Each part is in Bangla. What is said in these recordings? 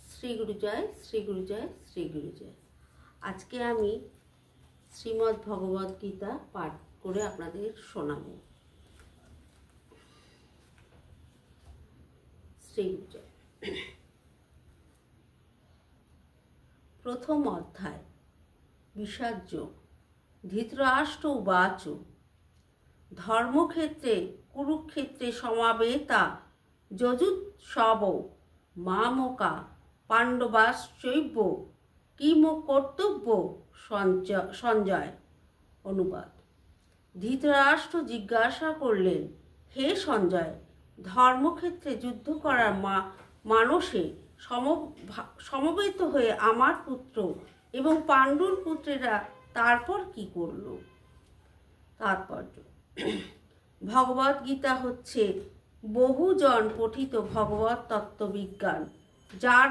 শ্রী গুরু জয়, শ্রী গুরু জয়, শ্রী গুরু জয়। আজকে আমি শ্রীমদ্ ভগবদ গীতা পাঠ করে আপনাদের শোনাব। শ্রী গুরু জয়। প্রথম অধ্যায়, বিষাদযোগ। ধৃতরাষ্ট্র উবাচ, ধর্মক্ষেত্রে কুরুক্ষেত্রে সমাবেতা যজুৎসব মামকা পাণ্ডবাশ্চৈব কিম কর্তব্য সঞ্জয়। অনুবাদ। ধৃতরাষ্ট্র জিজ্ঞাসা করলেন, হে সঞ্জয়, ধর্মক্ষেত্রে যুদ্ধ করার মানসে সমবেত হয়ে আমার পুত্র এবং পাণ্ডুর পুত্রেরা তারপর কি করল? তাৎপর্য: ভগবদ গীতা হচ্ছে বহুজন পঠিত ভগবত তত্ত্ববিজ্ঞান, যার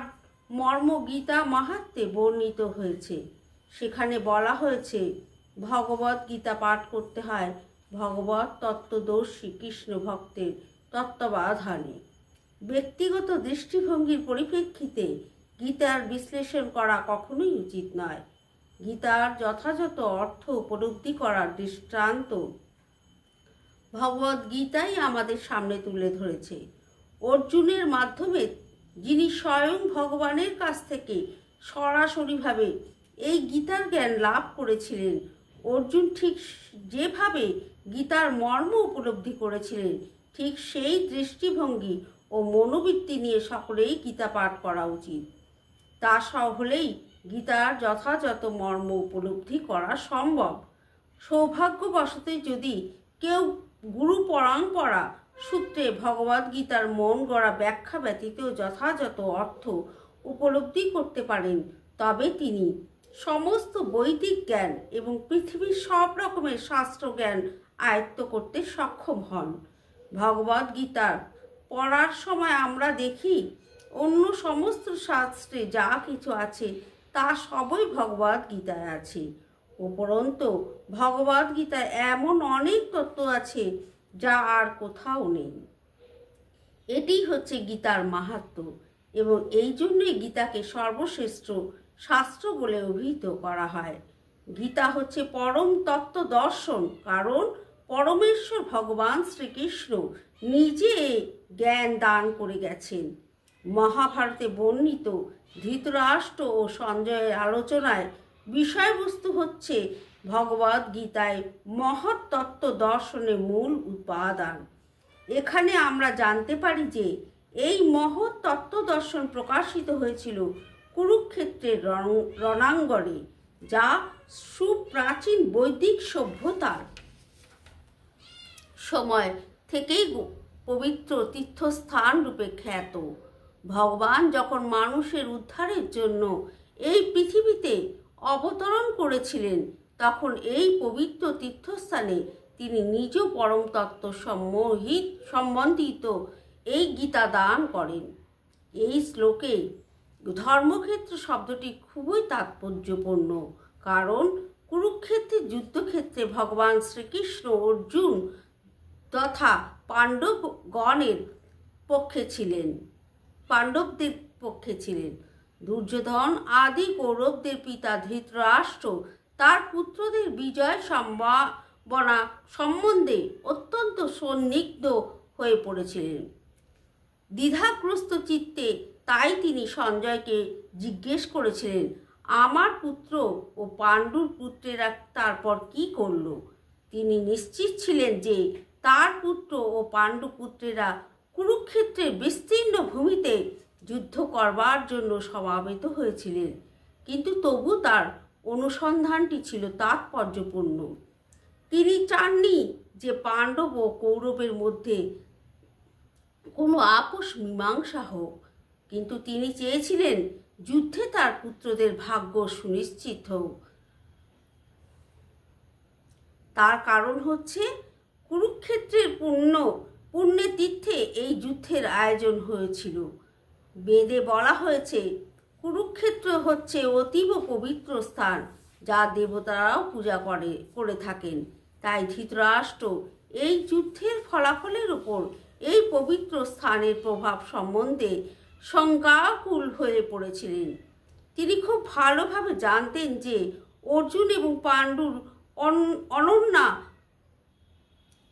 মর্ম গীতা মাহাত্ম্যে বর্ণিত হয়েছে। সেখানে বলা হয়েছে ভগবদ গীতা পাঠ করতে হয় ভগবত তত্ত্বদর্শী কৃষ্ণ ভক্তের তত্ত্বাবধানে। ব্যক্তিগত দৃষ্টিভঙ্গির পরিপ্রেক্ষিতে গীতার বিশ্লেষণ করা কখনোই উচিত নয়। গীতার যথাযথ অর্থ উপলব্ধি করার দৃষ্টান্ত ভগবদ গীতাই আমাদের সামনে তুলে ধরেছে। অর্জুনের মাধ্যমে যিনি স্বয়ং ভগবানের কাছ থেকে সরাসরিভাবে এই গীতার জ্ঞান লাভ করেছিলেন, অর্জুন ঠিক যেভাবে গীতার মর্ম উপলব্ধি করেছিলেন, ঠিক সেই দৃষ্টিভঙ্গি ও মনোবৃত্তি নিয়ে সকলেই গীতা পাঠ করা উচিত। তা হলেই গীতার যথাযথ মর্ম উপলব্ধি করা সম্ভব। সৌভাগ্যবশতই যদি কেউ গুরু পরম্পরা সূত্রে ভগবদ গীতার মন গড়া ব্যাখ্যা ব্যতীত যথাযথ অর্থ উপলব্ধি করতে পারেন, তবে তিনি সমস্ত বৈদিক জ্ঞান এবং পৃথিবীর সব রকমের শাস্ত্র জ্ঞান আয়ত্ত করতে সক্ষম হন। ভগবদ গীতার পড়ার সময় আমরা দেখি অন্য সমস্ত শাস্ত্রে যা কিছু আছে তা সবই ভগবদ গীতায় আছে। উপরন্তু ভগবদ গীতায় এমন অনেক তত্ত্ব আছে যা আর কোথাও নেই। এটি হচ্ছে গীতার মাহাত্ম্য, এবং এই জন্যই গীতাকে সর্বশ্রেষ্ঠ শাস্ত্র বলে অভিহিত করা হয়। গীতা হচ্ছে পরম তত্ত্ব দর্শন, কারণ পরমেশ্বর ভগবান শ্রীকৃষ্ণ নিজে জ্ঞান দান করে গেছেন। মহাভারতে বর্ণিত ধৃতরাষ্ট্র ও সঞ্জয়ের আলোচনায় বিষয়বস্তু হচ্ছে ভগবদ গীতায় মহৎ তত্ত্ব দর্শনের মূল উপাদান। এখানে আমরা জানতে পারি যে এই মহৎ তত্ত্ব দর্শন প্রকাশিত হয়েছিল কুরুক্ষেত্রের রণাঙ্গনে, যা সুপ্রাচীন বৈদিক সভ্যতার সময় থেকেই পবিত্র তীর্থস্থান রূপে খ্যাত। ভগবান যখন মানুষের উদ্ধারের জন্য এই পৃথিবীতে অবতরণ করেছিলেন, তখন এই পবিত্র তীর্থস্থানে তিনি নিজ পরম তত্ত্ব সম্বন্ধিত এই গীতা দান করেন। এই শ্লোকে ধর্মক্ষেত্র শব্দটি খুবই তাৎপর্যপূর্ণ, কারণ কুরুক্ষেত্রের যুদ্ধক্ষেত্রে ভগবান শ্রীকৃষ্ণ অর্জুন তথা পাণ্ডবদের পক্ষে ছিলেন। দুর্যোধন আদি কৌরবদের পিতা ধৃতরাষ্ট্র তার পুত্রদের বিজয় সম্ভাবনা সম্বন্ধে অত্যন্ত সন্দিগ্ধ হয়ে পড়েছিলেন। দ্বিধাগ্রস্ত চিত্তে তাই তিনি সঞ্জয়কে জিজ্ঞেস করেছিলেন, আমার পুত্র ও পাণ্ডুর পুত্রেরা তারপর কি করল? তিনি নিশ্চিত ছিলেন যে তার পুত্র ও পাণ্ডু পুত্রেরা কুরুক্ষেত্রের বিস্তীর্ণ ভূমিতে যুদ্ধ করবার জন্য সমাবেত হয়েছিলেন, কিন্তু তবু তার অনুসন্ধানটি ছিল তাৎপর্যপূর্ণ। তিনি চাননি যে পাণ্ডব ও কৌরবের মধ্যে কোনো আপোষ মীমাংসা হোক, কিন্তু তিনি চেয়েছিলেন যুদ্ধে তার পুত্রদের ভাগ্য সুনিশ্চিত হোক। তার কারণ হচ্ছে কুরুক্ষেত্রের পুণ্যে তীর্থে এই যুদ্ধের আয়োজন হয়েছিল। বেদে বলা হয়েছে কুরুক্ষেত্র হচ্ছে অতীব পবিত্র স্থান, যা দেবতারাও পূজা করে থাকেন। তাই ধৃতরাষ্ট্র এই যুদ্ধের ফলাফলের উপর এই পবিত্র স্থানের প্রভাব সম্বন্ধে শঙ্কাকুল হয়ে পড়েছিলেন। তিনি খুব ভালোভাবে জানতেন যে অর্জুন এবং পাণ্ডুর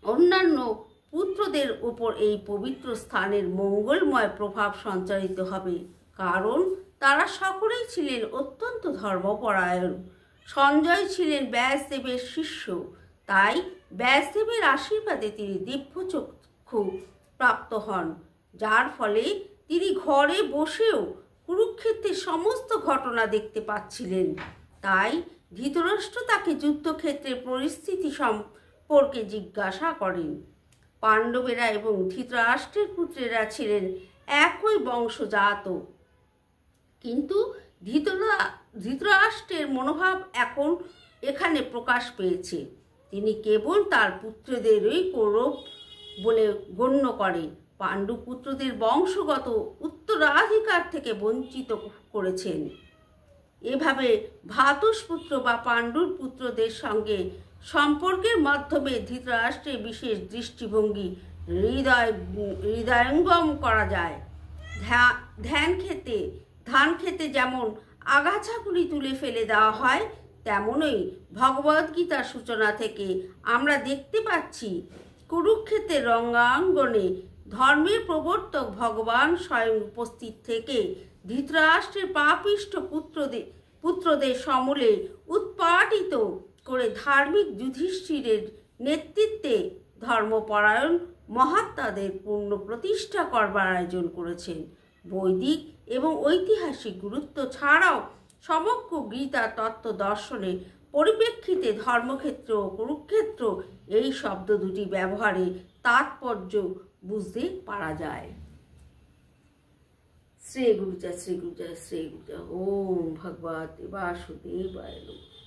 অন্যান্য পুত্রদের উপর এই পবিত্র স্থানের মঙ্গলময় প্রভাব সঞ্চারিত হবে, কারণ তারা সকলেই ছিলেন অত্যন্ত ধর্মপরায়ণ। সঞ্জয় ছিলেন ব্যাসদেবের শিষ্য, তাই ব্যাসদেবের আশীর্বাদে তিনি দিব্যচক্ষু প্রাপ্ত হন, যার ফলে তিনি ঘরে বসেও কুরুক্ষেত্রের সমস্ত ঘটনা দেখতে পাচ্ছিলেন। তাই ধৃতরাষ্ট্র তাকে যুদ্ধক্ষেত্রের পরিস্থিতি সম্পর্কে জিজ্ঞাসা করেন। পাণ্ডবেরা এবং ধৃতরাষ্ট্রের পুত্রেরা ছিলেন একই বংশজাত, কিন্তু ধৃতরাষ্ট্রের মনোভাব এখন এখানে প্রকাশ পেয়েছে। তিনি কেবল তার পুত্রদেরই কৌরব বলে গণ্য করে পাণ্ডু পুত্রদের বংশগত উত্তরাধিকার থেকে বঞ্চিত করেছেন। এভাবে ভ্রাতুষ্পুত্র বা পাণ্ডুর পুত্রদের সঙ্গে সম্পর্কের মাধ্যমে ধৃতরাষ্ট্রের বিশেষ দৃষ্টিভঙ্গি হৃদয়ঙ্গম করা যায়। ধান খেতে যেমন আগাছাগুলি তুলে ফেলে দেওয়া হয়, তেমনই ভগবদ্গীতার সূচনা থেকে আমরা দেখতে পাচ্ছি কুরুক্ষেত্রের রঙ্গাঙ্গনে ধর্মের প্রবর্তক ভগবান স্বয়ং উপস্থিত থেকে ধৃতরাষ্ট্রের পাপিষ্ঠ পুত্রদের সমূলে উৎপাটিত করে ধার্মিক যুধিষ্ঠিরের নেতৃত্বে ধর্মপরায়ণ মহাত্মাদের পূর্ণ প্রতিষ্ঠা করবার আয়োজন করেছেন। বৈদিক এবং ঐতিহাসিক গুরুত্ব ছাড়াও সমগ্র গীতা তত্ত্ব দর্শনের পরিপ্রেক্ষিতে ধর্মক্ষেত্র ও কুরুক্ষেত্র এই শব্দ দুটি ব্যবহারে তাৎপর্য বুঝতে পারা যায়। শ্রী গুরুজা শ্রী গুরুজা শ্রী গুরুজা। ওম ভগবতে বাসুদেবায় নমঃ।